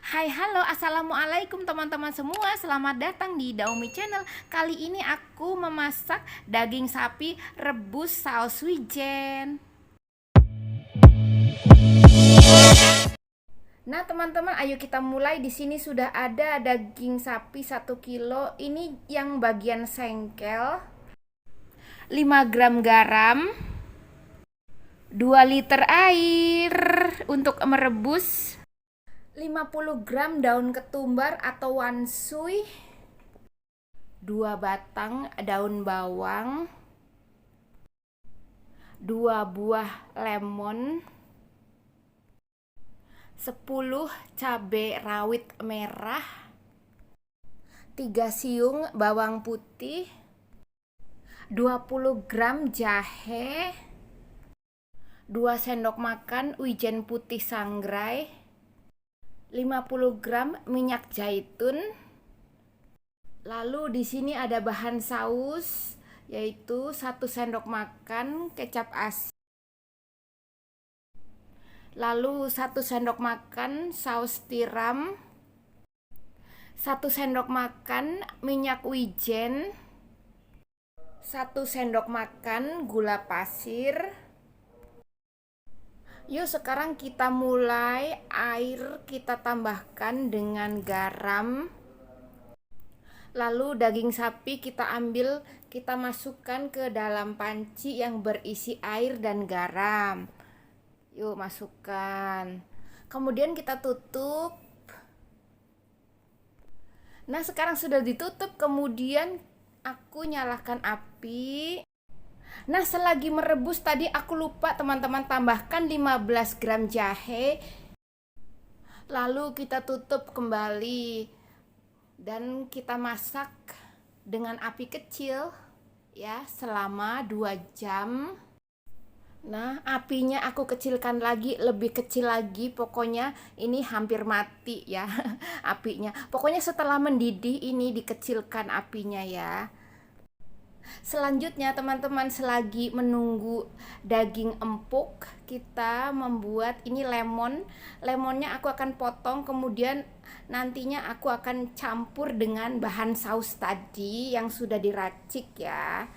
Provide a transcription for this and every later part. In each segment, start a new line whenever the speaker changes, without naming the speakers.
Hai, halo, assalamualaikum teman-teman semua. Selamat datang di Daumi Channel. Kali ini aku memasak daging sapi rebus saus wijen. Nah, teman-teman, ayo kita mulai. Di sini sudah ada daging sapi 1 kilo. Ini yang bagian sengkel. 5 gram garam. 2 liter air untuk merebus. 50 gram daun ketumbar atau wansui, 2 batang daun bawang, 2 buah lemon, 10 cabai rawit merah, 3 siung bawang putih, 20 gram jahe, 2 sendok makan wijen putih sangrai, 50 gram minyak zaitun. Lalu di sini ada bahan saus, yaitu 1 sendok makan kecap asin. Lalu 1 sendok makan saus tiram, 1 sendok makan minyak wijen, 1 sendok makan gula pasir. Yuk sekarang kita mulai. Air kita tambahkan dengan garam. Lalu daging sapi kita ambil, kita masukkan ke dalam panci yang berisi air dan garam. Yuk masukkan. Kemudian kita tutup. Nah, sekarang sudah ditutup, kemudian aku nyalakan api. Nah, selagi merebus tadi aku lupa teman-teman tambahkan 15 gram jahe. Lalu kita tutup kembali dan kita masak dengan api kecil ya selama 2 jam. Nah, apinya aku kecilkan lagi, lebih kecil lagi, pokoknya ini hampir mati ya apinya. Pokoknya setelah mendidih ini dikecilkan apinya ya. Selanjutnya teman-teman, selagi menunggu daging empuk, kita membuat ini lemon. Lemonnya aku akan potong, kemudian nantinya aku akan campur dengan bahan saus tadi yang sudah diracik ya.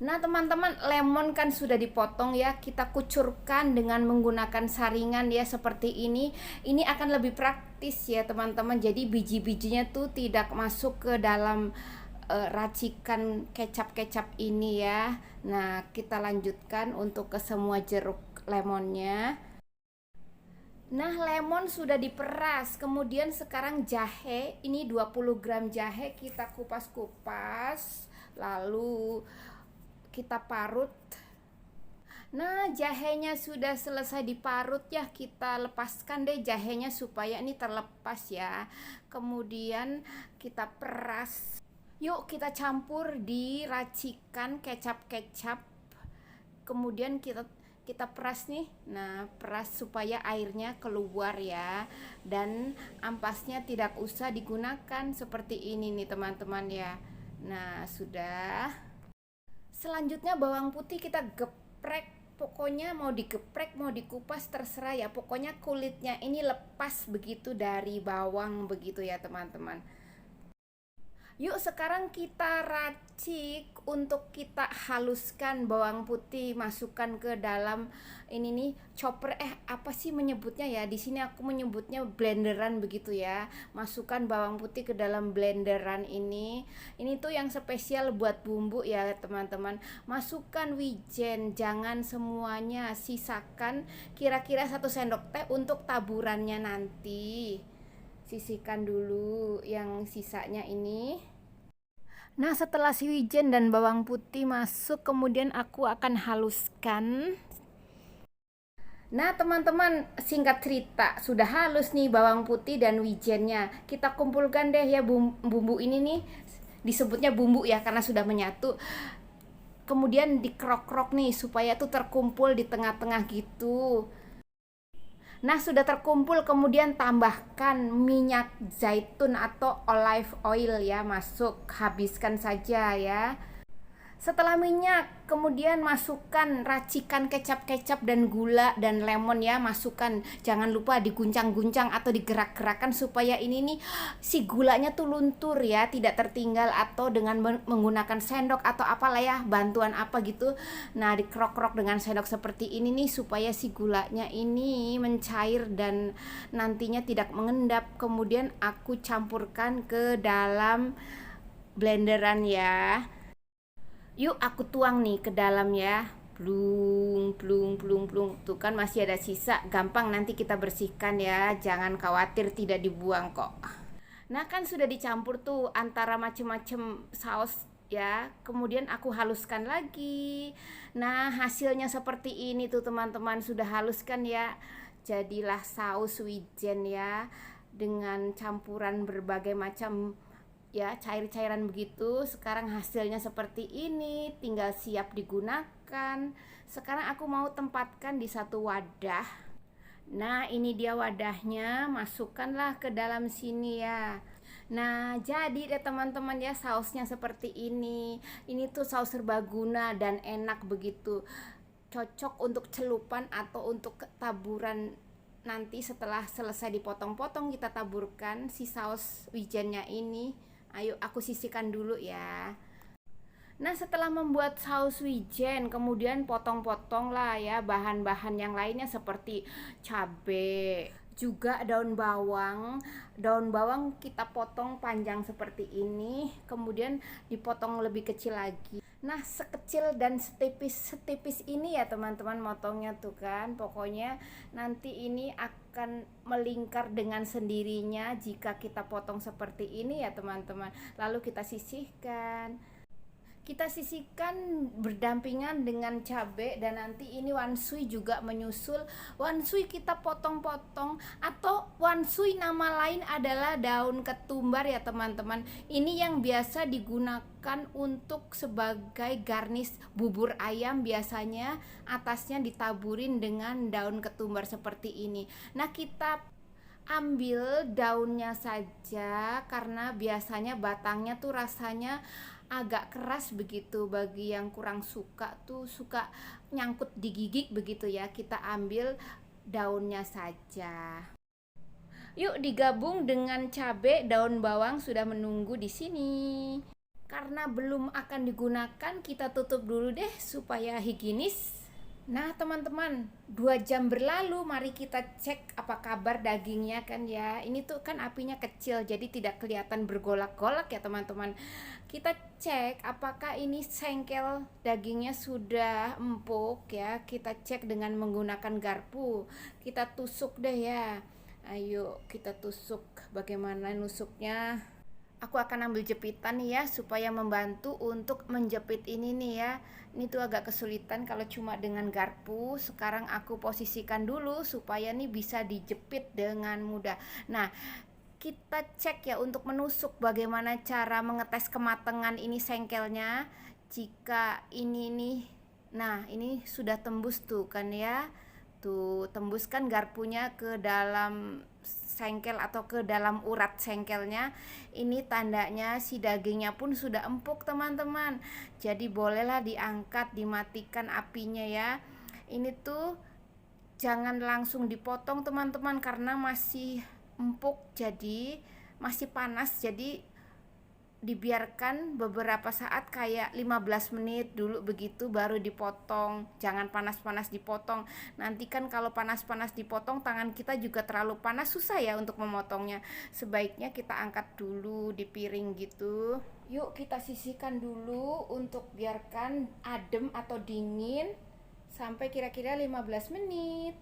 Nah teman-teman, lemon kan sudah dipotong ya, kita kucurkan dengan menggunakan saringan ya seperti ini. Ini akan lebih praktis ya teman-teman, jadi biji-bijinya tuh tidak masuk ke dalam racikan kecap-kecap ini ya. Nah, kita lanjutkan untuk ke semua jeruk lemonnya. Nah, lemon sudah diperas. Kemudian sekarang jahe, ini 20 gram jahe kita kupas-kupas. Lalu kita parut. Nah, jahenya sudah selesai diparut ya, kita lepaskan deh jahenya supaya ini terlepas ya. Kemudian kita peras. Yuk kita campur di racikan kecap-kecap. Kemudian kita peras nih. Nah, peras supaya airnya keluar ya. Dan ampasnya tidak usah digunakan seperti ini nih teman-teman ya. Nah, sudah. Selanjutnya bawang putih kita geprek. Pokoknya mau digeprek, mau dikupas terserah ya. Pokoknya kulitnya ini lepas begitu dari bawang begitu ya teman-teman. Yuk sekarang kita racik untuk kita haluskan bawang putih, masukkan ke dalam ini nih chopper, apa sih menyebutnya ya? Di sini aku menyebutnya blenderan begitu ya. Masukkan bawang putih ke dalam blenderan ini. Ini tuh yang spesial buat bumbu ya teman-teman. Masukkan wijen, jangan semuanya, sisakan kira-kira 1 sendok teh untuk taburannya nanti. Sisihkan dulu yang sisanya ini. Nah, setelah si wijen dan bawang putih masuk, kemudian aku akan haluskan. Nah, teman-teman, singkat cerita, sudah halus nih bawang putih dan wijennya. Kita kumpulkan deh ya bumbu ini nih. Disebutnya bumbu ya karena sudah menyatu. Kemudian dikrok-krok nih supaya tuh terkumpul di tengah-tengah gitu. Nah, sudah terkumpul, kemudian tambahkan minyak zaitun atau olive oil ya, masuk, habiskan saja ya. Setelah minyak, kemudian masukkan racikan kecap-kecap dan gula dan lemon ya, masukkan. Jangan lupa diguncang-guncang atau digerak-gerakkan supaya ini nih si gulanya tuh luntur ya, tidak tertinggal, atau dengan menggunakan sendok atau apalah ya, bantuan apa gitu. Nah, dikerok-kerok dengan sendok seperti ini nih supaya si gulanya ini mencair dan nantinya tidak mengendap. Kemudian aku campurkan ke dalam blenderan ya. Yuk aku tuang nih ke dalam ya. Plung, plung, plung, plung. Tuh kan masih ada sisa. Gampang nanti kita bersihkan ya. Jangan khawatir tidak dibuang kok. Nah kan sudah dicampur tuh antara macem-macem saus ya. Kemudian aku haluskan lagi. Nah hasilnya seperti ini tuh teman-teman. Sudah haluskan ya. Jadilah saus wijen ya. Dengan campuran berbagai macam ya cair-cairan begitu. Sekarang hasilnya seperti ini, tinggal siap digunakan. Sekarang aku mau tempatkan di satu wadah. Nah ini dia wadahnya, masukkanlah ke dalam sini ya. Nah jadi deh teman-teman ya, sausnya seperti ini. Ini tuh saus serbaguna dan enak begitu, cocok untuk celupan atau untuk taburan. Nanti setelah selesai dipotong-potong kita taburkan si saus wijennya ini. Ayo aku sisihkan dulu ya. Nah setelah membuat saus wijen, kemudian potong-potong lah ya bahan-bahan yang lainnya seperti cabai, juga daun bawang. Daun bawang kita potong panjang seperti ini, kemudian dipotong lebih kecil lagi. Nah sekecil dan setipis ini ya teman-teman motongnya tuh kan. Pokoknya nanti ini akan melingkar dengan sendirinya jika kita potong seperti ini ya teman-teman. Lalu kita sisihkan berdampingan dengan cabai, dan nanti ini wanshui juga menyusul. Wanshui kita potong-potong, atau wanshui nama lain adalah daun ketumbar ya teman-teman. Ini yang biasa digunakan untuk sebagai garnish bubur ayam, biasanya atasnya ditaburin dengan daun ketumbar seperti ini. Nah kita ambil daunnya saja karena biasanya batangnya tuh rasanya agak keras begitu. Bagi yang kurang suka tuh, suka nyangkut di gigi begitu ya, kita ambil daunnya saja. Yuk digabung dengan cabai, daun bawang sudah menunggu di sini. Karena belum akan digunakan, kita tutup dulu deh supaya higienis. Nah teman-teman, 2 jam berlalu, mari kita cek apa kabar dagingnya kan ya. Ini tuh kan apinya kecil jadi tidak kelihatan bergolak-golak ya teman-teman. Kita cek apakah ini sengkel dagingnya sudah empuk ya. Kita cek dengan menggunakan garpu. Kita tusuk deh ya. Ayo kita tusuk. Bagaimana nusuknya? Aku akan ambil jepitan nih ya supaya membantu untuk menjepit ini nih ya. Ini tuh agak kesulitan kalau cuma dengan garpu. Sekarang aku posisikan dulu supaya nih bisa dijepit dengan mudah. Nah kita cek ya untuk menusuk bagaimana cara mengetes kematangan ini sengkelnya. Jika ini nih, nah ini sudah tembus tuh kan ya. Tuh tembuskan garpunya ke dalam sengkel atau ke dalam urat sengkelnya. Ini tandanya si dagingnya pun sudah empuk teman-teman. Jadi bolehlah diangkat, dimatikan apinya ya. Ini tuh jangan langsung dipotong teman-teman karena masih empuk, jadi masih panas. Jadi dibiarkan beberapa saat kayak 15 menit dulu begitu baru dipotong. Jangan panas-panas dipotong. Nanti kan kalau panas-panas dipotong tangan kita juga terlalu panas, susah ya untuk memotongnya. Sebaiknya kita angkat dulu di piring gitu. Yuk kita sisihkan dulu untuk biarkan adem atau dingin sampai kira-kira 15 menit.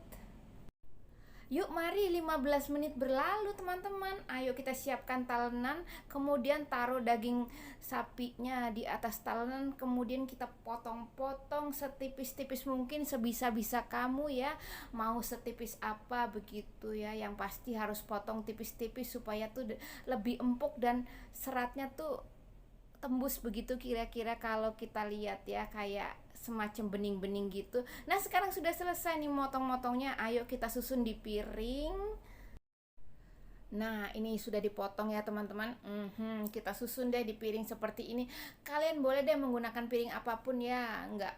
Yuk mari 15 menit berlalu teman-teman. Ayo kita siapkan talenan, kemudian taruh daging sapinya di atas talenan, kemudian kita potong-potong setipis-tipis mungkin, sebisa-bisa kamu ya. Mau setipis apa begitu ya. Yang pasti harus potong tipis-tipis supaya tuh lebih empuk dan seratnya tuh tembus begitu kira-kira kalau kita lihat ya, kayak semacam bening-bening gitu. Nah sekarang sudah selesai nih motong-motongnya. Ayo kita susun di piring. Nah, ini sudah dipotong ya teman-teman. Kita susun deh di piring seperti ini. Kalian boleh deh menggunakan piring apapun ya, nggak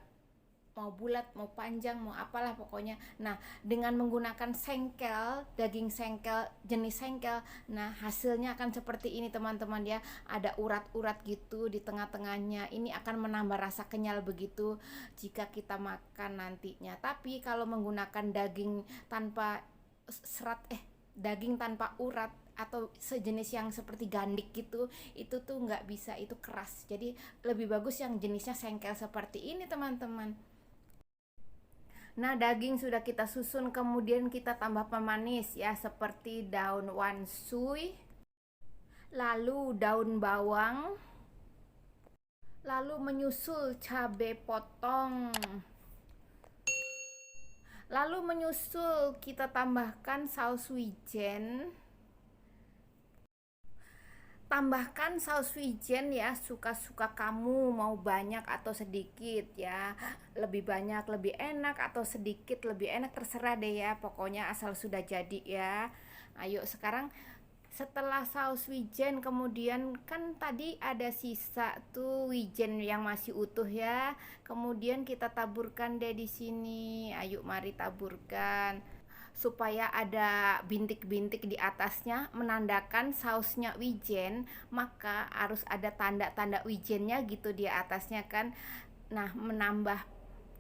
mau bulat, mau panjang, mau apalah pokoknya. Nah, dengan menggunakan sengkel, daging sengkel, jenis sengkel, nah hasilnya akan seperti ini teman-teman ya. Ada urat-urat gitu di tengah-tengahnya. Ini akan menambah rasa kenyal begitu jika kita makan nantinya. Tapi kalau menggunakan daging tanpa serat, daging tanpa urat atau sejenis yang seperti gandik gitu, itu tuh nggak bisa, itu keras. Jadi lebih bagus yang jenisnya sengkel seperti ini teman-teman. Nah, daging sudah kita susun, kemudian kita tambah pemanis ya, seperti daun wanshui, lalu daun bawang, lalu menyusul cabai potong. Lalu menyusul kita tambahkan saus wijen. Tambahkan saus wijen ya, suka-suka kamu, mau banyak atau sedikit ya. Lebih banyak lebih enak, atau sedikit lebih enak, terserah deh ya. Pokoknya asal sudah jadi ya. Ayo sekarang, setelah saus wijen, kemudian kan tadi ada sisa tuh wijen yang masih utuh ya. Kemudian kita taburkan deh di sini. Ayo mari taburkan supaya ada bintik-bintik di atasnya menandakan sausnya wijen, maka harus ada tanda-tanda wijennya gitu di atasnya kan. Nah, menambah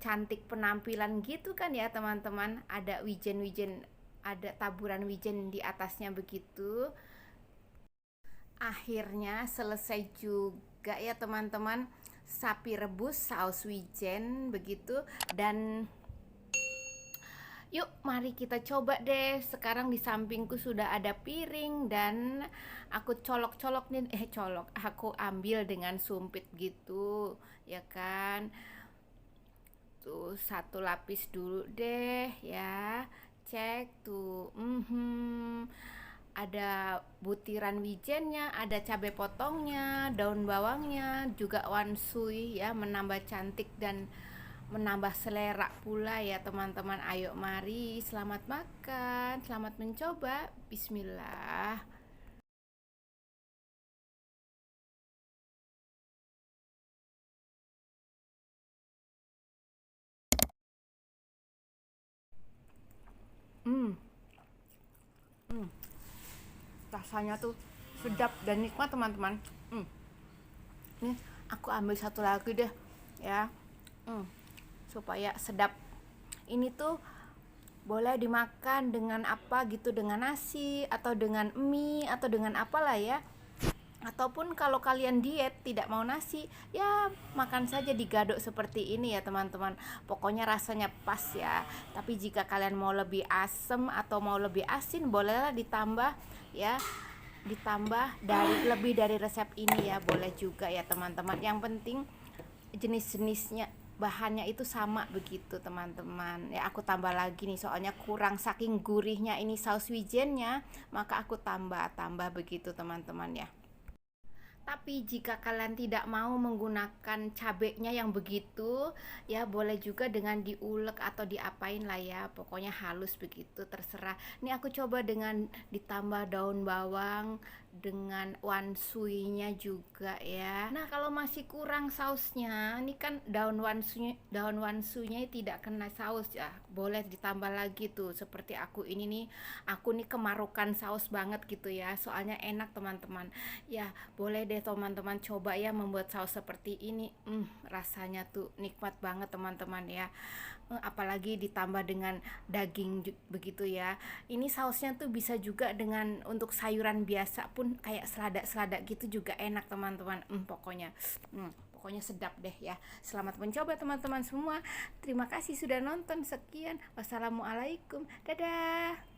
cantik penampilan gitu kan ya teman-teman. Ada wijen-wijen, ada taburan wijen di atasnya begitu. Akhirnya selesai juga ya teman-teman, sapi rebus saus wijen begitu. Dan yuk, mari kita coba deh. Sekarang di sampingku sudah ada piring dan aku colok-colok nih, aku ambil dengan sumpit gitu, ya kan. Tuh, satu lapis dulu deh ya. Cek tuh. Ada butiran wijennya, ada cabai potongnya, daun bawangnya, juga wanshui ya, menambah cantik dan menambah selera pula ya teman-teman. Ayo mari, selamat makan, selamat mencoba. Bismillah. Hmm, hmm, rasanya tuh sedap dan nikmat teman-teman. Ini aku ambil satu lagi deh ya. Supaya sedap. Ini tuh boleh dimakan dengan apa gitu, dengan nasi atau dengan mie atau dengan apalah ya. Ataupun kalau kalian diet tidak mau nasi, ya makan saja digaduk seperti ini ya teman-teman. Pokoknya rasanya pas ya. Tapi jika kalian mau lebih asem atau mau lebih asin, bolehlah ditambah ya. Ditambah dari lebih dari resep ini ya, boleh juga ya teman-teman. Yang penting jenis-jenisnya, bahannya itu sama begitu teman-teman ya. Aku tambah lagi nih, soalnya kurang, saking gurihnya ini saus wijennya, maka aku tambah begitu teman-teman ya. Tapi jika kalian tidak mau menggunakan cabenya yang begitu, ya boleh juga dengan diulek atau diapain lah ya. Pokoknya halus begitu, terserah. Ini aku coba dengan ditambah daun bawang, dengan wanshui-nya juga ya. Nah, kalau masih kurang sausnya, ini kan daun wansunya tidak kena saus ya. Boleh ditambah lagi tuh, seperti aku ini nih. Aku nih kemarukan saus banget gitu ya. Soalnya enak teman-teman. Ya, boleh deh teman-teman coba ya membuat saus seperti ini. Rasanya tuh nikmat banget teman-teman ya. Apalagi ditambah dengan daging begitu ya. Ini sausnya tuh bisa juga dengan untuk sayuran biasa pun, kayak selada-selada gitu juga enak teman-teman. Pokoknya sedap deh ya. Selamat mencoba teman-teman semua. Terima kasih sudah nonton. Sekian, wassalamualaikum, dadah.